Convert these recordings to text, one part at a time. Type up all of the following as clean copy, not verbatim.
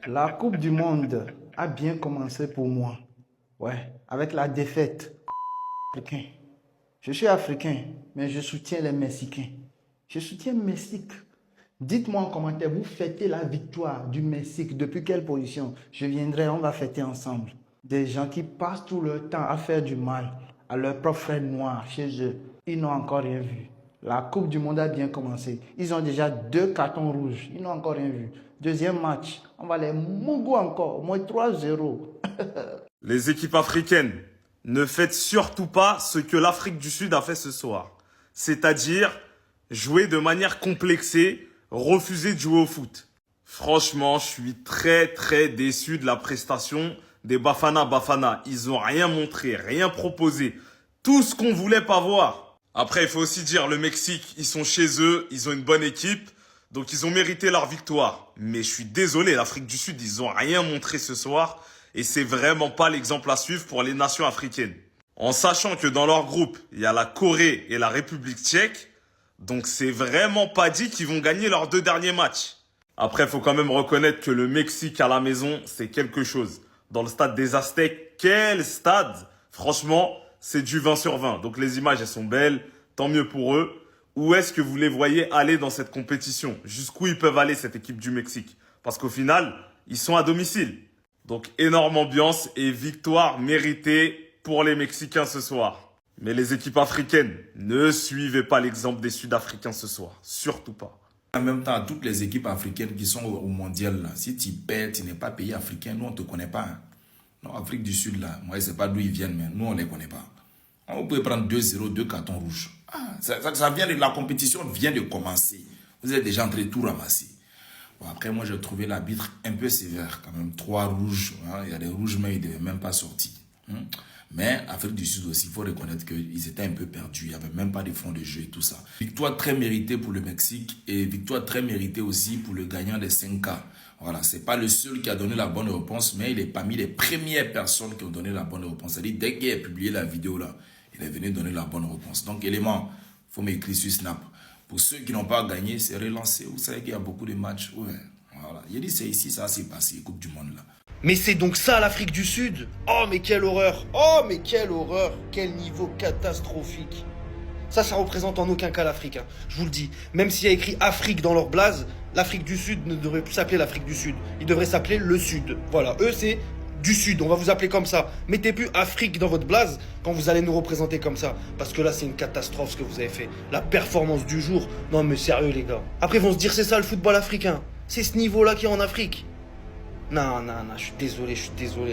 La Coupe du Monde a bien commencé pour moi. Ouais, avec la défaite. Africain. Je suis africain, mais je soutiens les Mexicains. Je soutiens le Mexique. Dites-moi en commentaire, vous fêtez la victoire du Mexique. Depuis quelle position? Je viendrai, on va fêter ensemble. Des gens qui passent tout leur temps à faire du mal à leurs propres frères noirs chez eux. Ils n'ont encore rien vu. La Coupe du Monde a bien commencé. Ils ont déjà 2 cartons rouges. Ils n'ont encore rien vu. Deuxième match, on va les mougou encore. Au moins 3-0. Les équipes africaines, ne faites surtout pas ce que l'Afrique du Sud a fait ce soir. C'est-à-dire jouer de manière complexée, refuser de jouer au foot. Franchement, je suis très déçu de la prestation des Bafana Bafana. Ils ont rien montré, rien proposé. Tout ce qu'on voulait pas voir. Après, il faut aussi dire, le Mexique, ils sont chez eux, ils ont une bonne équipe. Donc ils ont mérité leur victoire. Mais je suis désolé, l'Afrique du Sud, ils ont rien montré ce soir. Et c'est vraiment pas l'exemple à suivre pour les nations africaines. En sachant que dans leur groupe, il y a la Corée et la République tchèque. Donc c'est vraiment pas dit qu'ils vont gagner leurs 2 derniers matchs. Après, il faut quand même reconnaître que le Mexique à la maison, c'est quelque chose. Dans le stade des Aztèques, quel stade! Franchement, c'est du 20 sur 20. Donc les images, elles sont belles, tant mieux pour eux. Où est-ce que vous les voyez aller dans cette compétition? Jusqu'où ils peuvent aller, cette équipe du Mexique? Parce qu'au final, ils sont à domicile. Donc énorme ambiance et victoire méritée pour les Mexicains ce soir. Mais les équipes africaines, ne suivez pas l'exemple des Sud-Africains ce soir. Surtout pas. En même temps, toutes les équipes africaines qui sont au mondial, là, si tu perds, tu n'es pas pays africain, nous on ne te connaît pas. Hein. Non, Afrique du Sud, là, moi je ne sais pas d'où ils viennent, mais nous on ne les connaît pas. Vous pouvez prendre 2-0, 2 cartons rouges. Ah, ça vient de la compétition vient de commencer. Vous êtes déjà en train de tout ramasser. Bon, après, moi j'ai trouvé l'arbitre un peu sévère quand même. 3 rouges, hein, il y a des rouges, mais ils ne devaient même pas sortir. Mais Afrique du Sud aussi, il faut reconnaître qu'ils étaient un peu perdus. Il n'y avait même pas de fond de jeu et tout ça. Victoire très méritée pour le Mexique et victoire très méritée aussi pour le gagnant des 5K. Voilà, c'est pas le seul qui a donné la bonne réponse, mais il est parmi les premières personnes qui ont donné la bonne réponse. C'est-à-dire, dès qu'il a publié la vidéo là, il est venu donner la bonne réponse. Donc, élément, il faut m'écrire sur Snap. Pour ceux qui n'ont pas gagné, c'est relancé. Vous savez qu'il y a beaucoup de matchs. Ouais, voilà. Il dit, c'est ici, ça s'est passé, Coupe du Monde là. Mais c'est donc ça l'Afrique du Sud. Oh mais quelle horreur. Oh mais quelle horreur. Quel niveau catastrophique. Ça représente en aucun cas l'Afrique. Hein. Je vous le dis. Même s'il y a écrit Afrique dans leur blase, l'Afrique du Sud ne devrait plus s'appeler l'Afrique du Sud. Il devrait s'appeler le Sud. Voilà. Eux c'est du Sud. On va vous appeler comme ça. Mettez plus Afrique dans votre blase quand vous allez nous représenter comme ça. Parce que là c'est une catastrophe ce que vous avez fait. La performance du jour. Non mais sérieux les gars. Après ils vont se dire c'est ça le football africain. C'est ce niveau-là qui est en Afrique. Non, je suis désolé.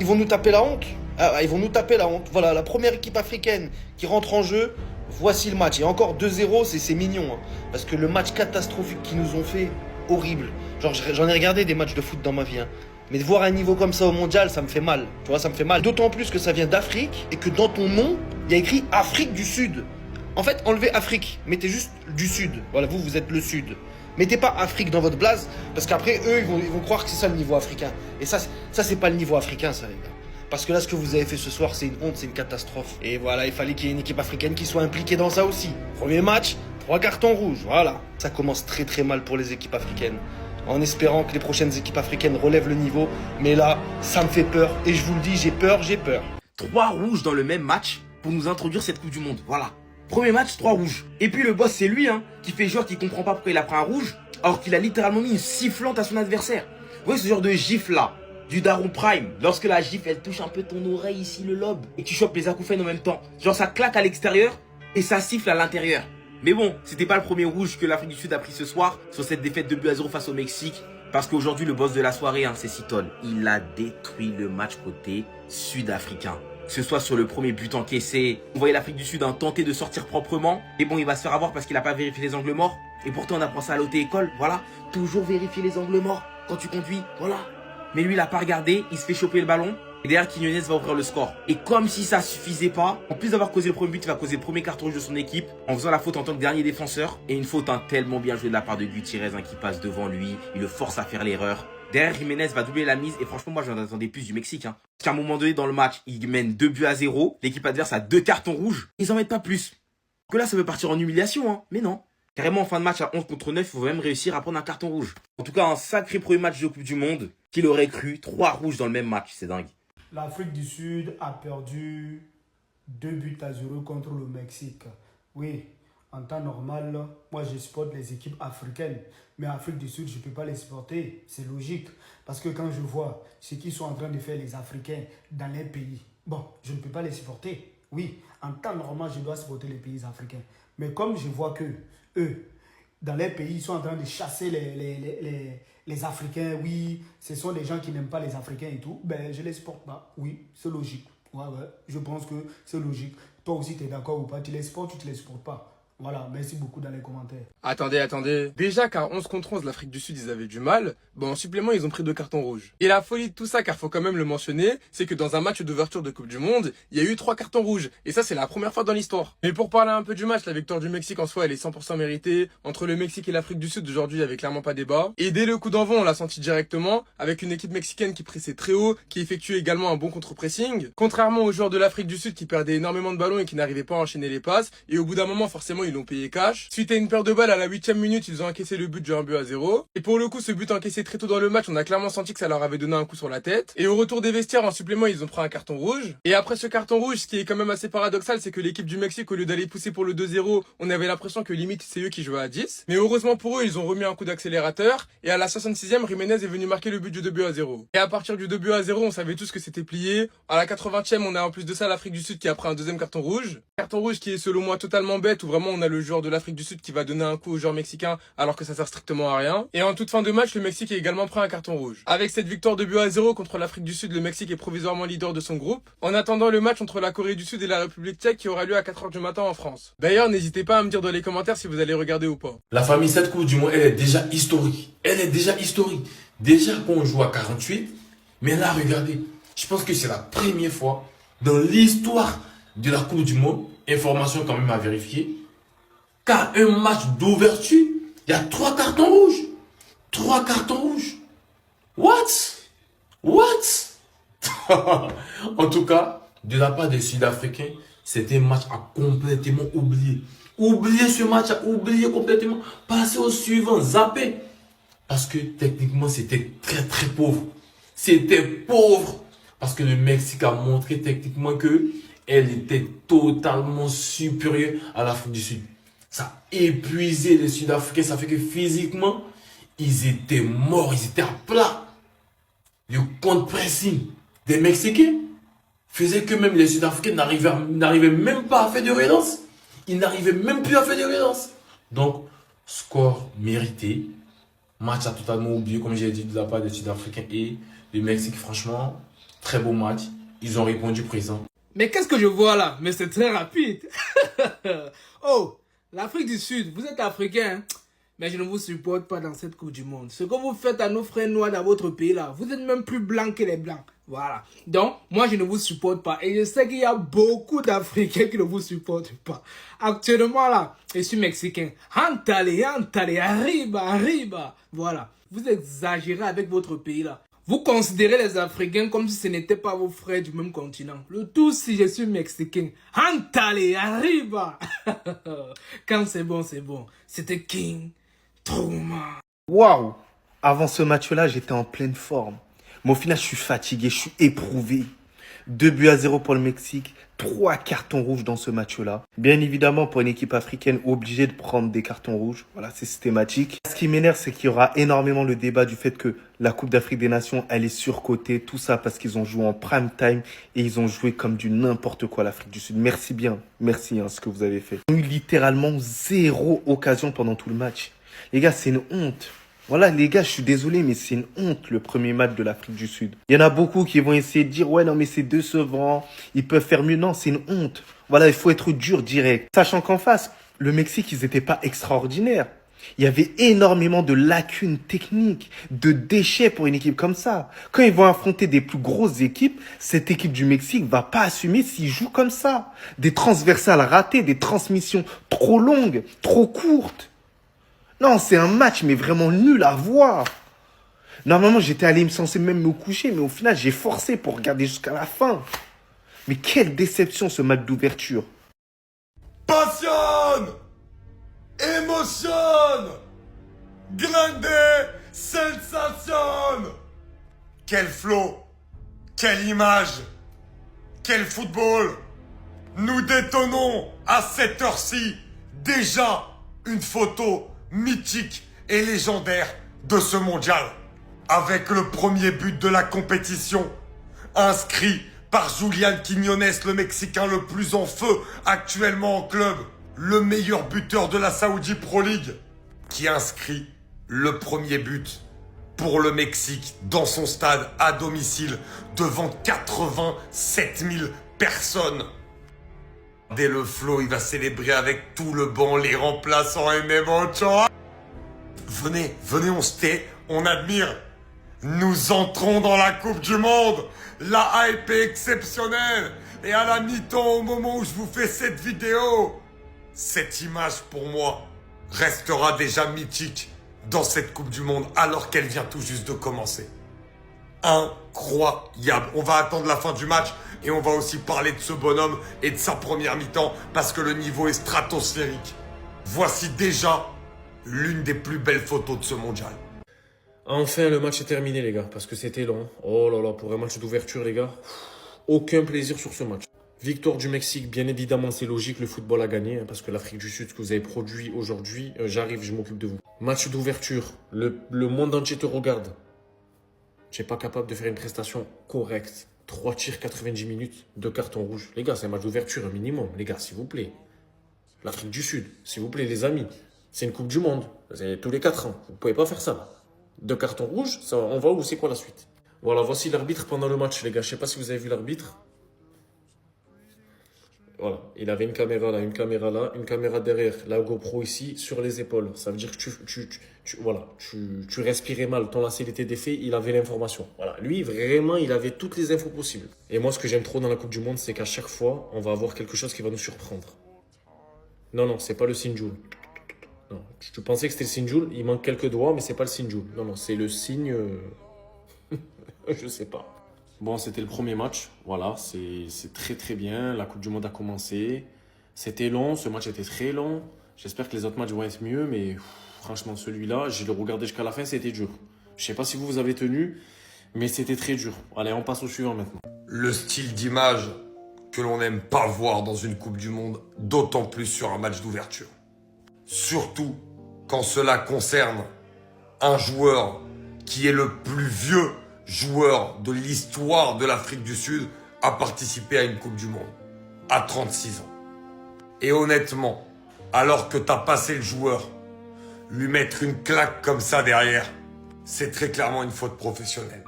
Ils vont nous taper la honte. Ah, ils vont nous taper la honte. Voilà, la première équipe africaine qui rentre en jeu. Voici le match. Et encore 2-0, c'est mignon. Hein, parce que le match catastrophique qu'ils nous ont fait, horrible. Genre, j'en ai regardé des matchs de foot dans ma vie. Hein. Mais de voir un niveau comme ça au mondial, ça me fait mal. Tu vois, ça me fait mal. D'autant plus que ça vient d'Afrique et que dans ton nom, il y a écrit Afrique du Sud. En fait, enlevez Afrique. Mettez juste du Sud. Voilà, vous êtes le Sud. Mettez pas Afrique dans votre blase, parce qu'après, eux, ils vont croire que c'est ça le niveau africain. Et ça c'est pas le niveau africain, ça, les gars. Parce que là, ce que vous avez fait ce soir, c'est une honte, c'est une catastrophe. Et voilà, il fallait qu'il y ait une équipe africaine qui soit impliquée dans ça aussi. Premier match, 3 cartons rouges, voilà. Ça commence très mal pour les équipes africaines. En espérant que les prochaines équipes africaines relèvent le niveau. Mais là, ça me fait peur. Et je vous le dis, j'ai peur. 3 rouges dans le même match pour nous introduire cette Coupe du Monde, voilà. Premier match, 3 rouges. Et puis le boss, c'est lui, hein, qui fait genre qu'il comprend pas pourquoi il a pris un rouge, alors qu'il a littéralement mis une sifflante à son adversaire. Vous voyez ce genre de gifle là, du Daron Prime, lorsque la gifle, elle touche un peu ton oreille ici, le lobe, et tu chopes les acouphènes en même temps. Genre ça claque à l'extérieur, et ça siffle à l'intérieur. Mais bon, c'était pas le premier rouge que l'Afrique du Sud a pris ce soir, sur cette défaite de 2-0 face au Mexique. Parce qu'aujourd'hui, le boss de la soirée, hein, c'est Seattle. Il a détruit le match côté sud-africain. Que ce soit sur le premier but encaissé, on voyait l'Afrique du Sud tenter de sortir proprement. Et bon, il va se faire avoir parce qu'il n'a pas vérifié les angles morts. Et pourtant, on apprend ça à l'auto-école, voilà. Toujours vérifier les angles morts quand tu conduis, voilà. Mais lui, il n'a pas regardé, il se fait choper le ballon. Et derrière, Quiñones va ouvrir le score. Et comme si ça suffisait pas, en plus d'avoir causé le premier but, il va causer le premier carton rouge de son équipe en faisant la faute en tant que dernier défenseur. Et une faute tellement bien jouée de la part de Gutiérrez qui passe devant lui. Il le force à faire l'erreur. Derrière, Jiménez va doubler la mise. Et franchement, moi, j'en attendais plus du Mexique. Hein. Parce qu'à un moment donné, dans le match, ils mènent 2-0. L'équipe adverse a 2 cartons rouges. Ils en mettent pas plus. Que là, ça peut partir en humiliation. Hein. Mais non. Carrément, en fin de match, à 11 contre 9, il faut même réussir à prendre un carton rouge. En tout cas, un sacré premier match de Coupe du Monde. Qui l'aurait cru? 3 rouges dans le même match, c'est dingue. L'Afrique du Sud a perdu 2-0 contre le Mexique. Oui, en temps normal, moi je supporte les équipes africaines. Mais Afrique du Sud, je ne peux pas les supporter. C'est logique. Parce que quand je vois ce qu'ils sont en train de faire les Africains dans les pays, bon, je ne peux pas les supporter. Oui, en temps normal, je dois supporter les pays africains. Mais comme je vois que eux, dans les pays, ils sont en train de chasser les Africains, oui, ce sont des gens qui n'aiment pas les Africains et tout, ben je ne les supporte pas. Oui, c'est logique. Ouais, je pense que c'est logique. Toi aussi, tu es d'accord ou pas? Tu les supportes ou tu ne les supportes pas? Voilà, merci beaucoup dans les commentaires. Attendez. Déjà qu'à 11 contre 11, l'Afrique du Sud, ils avaient du mal. Bon, en supplément, ils ont pris 2 cartons rouges. Et la folie de tout ça, car faut quand même le mentionner, c'est que dans un match d'ouverture de Coupe du Monde, il y a eu 3 cartons rouges. Et ça, c'est la première fois dans l'histoire. Mais pour parler un peu du match, la victoire du Mexique en soi, elle est 100% méritée. Entre le Mexique et l'Afrique du Sud, aujourd'hui, il y avait clairement pas débat. Et dès le coup d'envoi, on l'a senti directement, avec une équipe mexicaine qui pressait très haut, qui effectuait également un bon contre-pressing. Contrairement aux joueurs de l'Afrique du Sud qui perdaient énormément de ballons et qui n'arrivaient pas à enchaîner les passes. Et au bout d'un moment, forcément, ils l'ont payé cash. Suite à une paire de balles à la 8e minute, ils ont encaissé le but de 1-0. Et pour le coup, ce but encaissé très tôt dans le match, on a clairement senti que ça leur avait donné un coup sur la tête. Et au retour des vestiaires, en supplément, ils ont pris un carton rouge. Et après ce carton rouge, ce qui est quand même assez paradoxal, c'est que l'équipe du Mexique, au lieu d'aller pousser pour le 2-0, on avait l'impression que limite c'est eux qui jouaient à 10. Mais heureusement pour eux, ils ont remis un coup d'accélérateur. Et à la 66e, Jiménez est venu marquer le but du 2-0. Et à partir du 2-0, on savait tous que c'était plié. À la 80e, on a en plus de ça l'Afrique du Sud qui a pris un deuxième carton rouge. Carton rouge qui est selon moi totalement bête, où vraiment on a le joueur de l'Afrique du Sud qui va donner un coup au joueur mexicain alors que ça sert strictement à rien. Et en toute fin de match, le Mexique a également pris un carton rouge. Avec cette victoire de 2-0 contre l'Afrique du Sud, le Mexique est provisoirement leader de son groupe. En attendant le match entre la Corée du Sud et la République tchèque qui aura lieu à 4h du matin en France. D'ailleurs, n'hésitez pas à me dire dans les commentaires si vous allez regarder ou pas. La famille, cette Coupe du Monde, elle est déjà historique. Déjà qu'on joue à 48. Mais là, regardez, je pense que c'est la première fois dans l'histoire de la Coupe du Monde, information quand même à vérifier, qu'à un match d'ouverture, il y a 3 cartons rouges. 3 cartons rouges. What? En tout cas, de la part des Sud-Africains, c'était un match à complètement oublier. Oublier ce match, à oublier complètement. Passer au suivant, zapper. Parce que techniquement, c'était très pauvre. C'était pauvre. Parce que le Mexique a montré techniquement que elle était totalement supérieure à l'Afrique du Sud. Ça a épuisé les Sud-Africains. Ça fait que physiquement, ils étaient morts. Ils étaient à plat. Le contre-pressing des Mexicains faisait que même les Sud-Africains n'arrivaient même pas à faire de relance. Ils n'arrivaient même plus à faire de relance. Donc, score mérité. Match à totalement oublié, comme j'ai dit, de la part des Sud-Africains et du Mexique. Franchement, très beau match. Ils ont répondu présent. Mais qu'est-ce que je vois là? Mais c'est très rapide. Oh, l'Afrique du Sud, vous êtes africain, mais je ne vous supporte pas dans cette Coupe du Monde. Ce que vous faites à nos frères noirs dans votre pays là, vous êtes même plus blancs que les blancs. Voilà. Donc, moi je ne vous supporte pas. Et je sais qu'il y a beaucoup d'Africains qui ne vous supportent pas. Actuellement là, je suis mexicain. Antale, arriba. Voilà. Vous exagérez avec votre pays là. Vous considérez les Africains comme si ce n'étaient pas vos frères du même continent. Le tout si je suis mexicain. Antale, arriba. Quand c'est bon, c'est bon. C'était King Trauma. Waouh! Avant ce match-là, j'étais en pleine forme. Mais au final, je suis fatigué, je suis éprouvé. 2-0 pour le Mexique, 3 cartons rouges dans ce match-là. Bien évidemment, pour une équipe africaine, obligée de prendre des cartons rouges. Voilà, c'est systématique. Ce qui m'énerve, c'est qu'il y aura énormément le débat du fait que la Coupe d'Afrique des Nations, elle est surcotée. Tout ça parce qu'ils ont joué en prime time et ils ont joué comme du n'importe quoi l'Afrique du Sud. Merci bien, merci ce que vous avez fait. Ils ont eu littéralement 0 occasion pendant tout le match. Les gars, c'est une honte. Voilà, les gars, je suis désolé, mais c'est une honte, le premier match de l'Afrique du Sud. Il y en a beaucoup qui vont essayer de dire, ouais, non, mais c'est décevant, ils peuvent faire mieux. Non, c'est une honte. Voilà, il faut être dur, direct. Sachant qu'en face, le Mexique, ils n'étaient pas extraordinaires. Il y avait énormément de lacunes techniques, de déchets pour une équipe comme ça. Quand ils vont affronter des plus grosses équipes, cette équipe du Mexique va pas assumer s'ils jouent comme ça. Des transversales ratées, des transmissions trop longues, trop courtes. Non, c'est un match, mais vraiment nul à voir. Normalement, j'étais allé censé même me coucher, mais au final, j'ai forcé pour regarder jusqu'à la fin. Mais quelle déception, ce match d'ouverture. Passion, émotion, grande sensation. Quel flow, quelle image, quel football. Nous détonnons à cette heure-ci déjà une photo mythique et légendaire de ce mondial. Avec le premier but de la compétition, inscrit par Julián Quiñones, le Mexicain le plus en feu actuellement en club, le meilleur buteur de la Saudi Pro League, qui inscrit le premier but pour le Mexique dans son stade à domicile devant 87 000 personnes. Dès le flow, il va célébrer avec tout le banc, les remplaçants et même Ochoa. Venez, on se tait, on admire. Nous entrons dans la Coupe du Monde. La hype est exceptionnelle. Et à la mi-temps, au moment où je vous fais cette vidéo, cette image pour moi restera déjà mythique dans cette Coupe du Monde alors qu'elle vient tout juste de commencer. Incroyable. On va attendre la fin du match et on va aussi parler de ce bonhomme et de sa première mi-temps parce que le niveau est stratosphérique. Voici déjà l'une des plus belles photos de ce mondial. Enfin, le match est terminé, les gars, parce que c'était long. Oh là là, pour un match d'ouverture, les gars, aucun plaisir sur ce match. Victoire du Mexique, bien évidemment, c'est logique, le football a gagné, hein, parce que l'Afrique du Sud, ce que vous avez produit aujourd'hui, j'arrive, je m'occupe de vous. Match d'ouverture, le monde entier te regarde. Tu n'es pas capable de faire une prestation correcte. 3 tirs, 90 minutes, 2 cartons rouges. Les gars, c'est un match d'ouverture, un minimum. Les gars, s'il vous plaît. L'Afrique du Sud, s'il vous plaît, les amis. C'est une Coupe du Monde. C'est tous les 4 ans. Vous ne pouvez pas faire ça. 2 cartons rouges, ça, on va où? C'est quoi la suite? Voilà, voici l'arbitre pendant le match, les gars. Je sais pas si vous avez vu l'arbitre. Voilà, il avait une caméra là, une caméra là, une caméra derrière, la GoPro ici, sur les épaules. Ça veut dire que tu respirais mal, ton lacet était défait, il avait l'information. Voilà, lui, vraiment, il avait toutes les infos possibles. Et moi, ce que j'aime trop dans la Coupe du Monde, c'est qu'à chaque fois, on va avoir quelque chose qui va nous surprendre. Non, c'est pas le Sinjoul. Non, tu pensais que c'était le Sinjoul, il manque quelques doigts, mais c'est pas le Sinjoul. Non, c'est le signe... je sais pas. Bon, c'était le premier match, voilà, c'est très très bien, la Coupe du Monde a commencé, c'était long, ce match était très long, j'espère que les autres matchs vont être mieux, mais franchement celui-là, j'ai le regardé jusqu'à la fin, c'était dur. Je sais pas si vous avez tenu, mais c'était très dur. Allez, on passe au suivant maintenant. Le style d'image que l'on n'aime pas voir dans une Coupe du Monde, d'autant plus sur un match d'ouverture. Surtout quand cela concerne un joueur qui est le plus vieux joueur de l'histoire de l'Afrique du Sud à participer à une Coupe du Monde, à 36 ans. Et honnêtement, alors que t'as passé le joueur, lui mettre une claque comme ça derrière, c'est très clairement une faute professionnelle.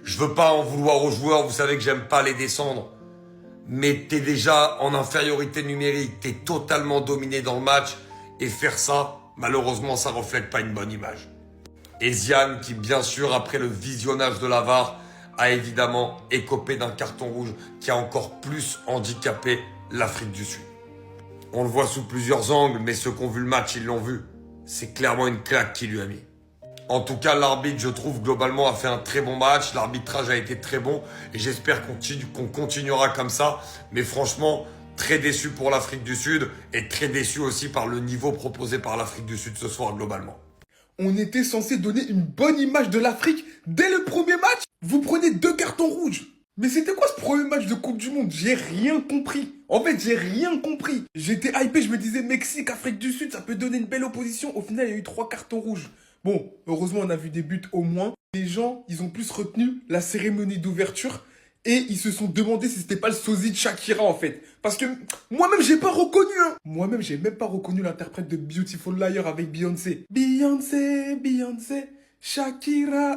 Je veux pas en vouloir aux joueurs, vous savez que j'aime pas les descendre, mais t'es déjà en infériorité numérique, t'es totalement dominé dans le match, et faire ça, malheureusement, ça reflète pas une bonne image. Et Ziane, qui bien sûr, après le visionnage de la VAR, a évidemment écopé d'un carton rouge qui a encore plus handicapé l'Afrique du Sud. On le voit sous plusieurs angles, mais ceux qui ont vu le match, ils l'ont vu. C'est clairement une claque qu'il lui a mis. En tout cas, l'arbitre, je trouve, globalement, a fait un très bon match. L'arbitrage a été très bon et j'espère qu'on continuera comme ça. Mais franchement, très déçu pour l'Afrique du Sud et très déçu aussi par le niveau proposé par l'Afrique du Sud ce soir globalement. On était censé donner une bonne image de l'Afrique dès le premier match. Vous prenez 2 cartons rouges. Mais c'était quoi ce premier match de Coupe du Monde? J'ai rien compris. En fait, j'ai rien compris. J'étais hypé, je me disais Mexique, Afrique du Sud, ça peut donner une belle opposition. Au final, il y a eu 3 cartons rouges. Bon, heureusement, on a vu des buts au moins. Les gens, ils ont plus retenu la cérémonie d'ouverture et ils se sont demandé si c'était pas le sosie de Shakira en fait. Parce que moi-même, j'ai pas reconnu. Moi-même, j'ai même pas reconnu l'interprète de Beautiful Liar avec Beyoncé. Beyoncé, Shakira.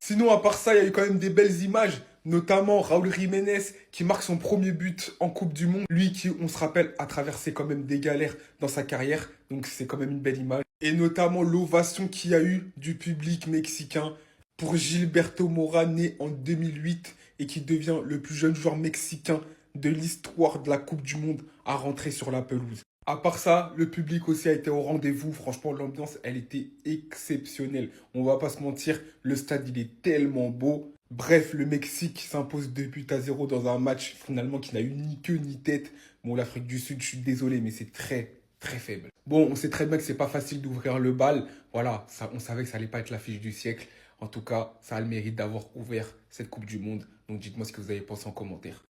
Sinon, à part ça, il y a eu quand même des belles images. Notamment Raúl Jiménez qui marque son premier but en Coupe du Monde. Lui qui, on se rappelle, a traversé quand même des galères dans sa carrière. Donc c'est quand même une belle image. Et notamment l'ovation qu'il y a eu du public mexicain pour Gilberto Mora, né en 2008 et qui devient le plus jeune joueur mexicain de l'histoire de la Coupe du Monde à rentrer sur la pelouse. À part ça, le public aussi a été au rendez-vous. Franchement, l'ambiance, elle était exceptionnelle. On va pas se mentir, le stade, il est tellement beau. Bref, le Mexique s'impose 2-0 dans un match finalement qui n'a eu ni queue ni tête. Bon, l'Afrique du Sud, je suis désolé, mais c'est très faible. Bon, on sait très bien que c'est pas facile d'ouvrir le bal. Voilà, ça, on savait que ça allait pas être l'affiche du siècle. En tout cas, ça a le mérite d'avoir ouvert cette Coupe du Monde. Donc dites-moi ce que vous avez pensé en commentaire.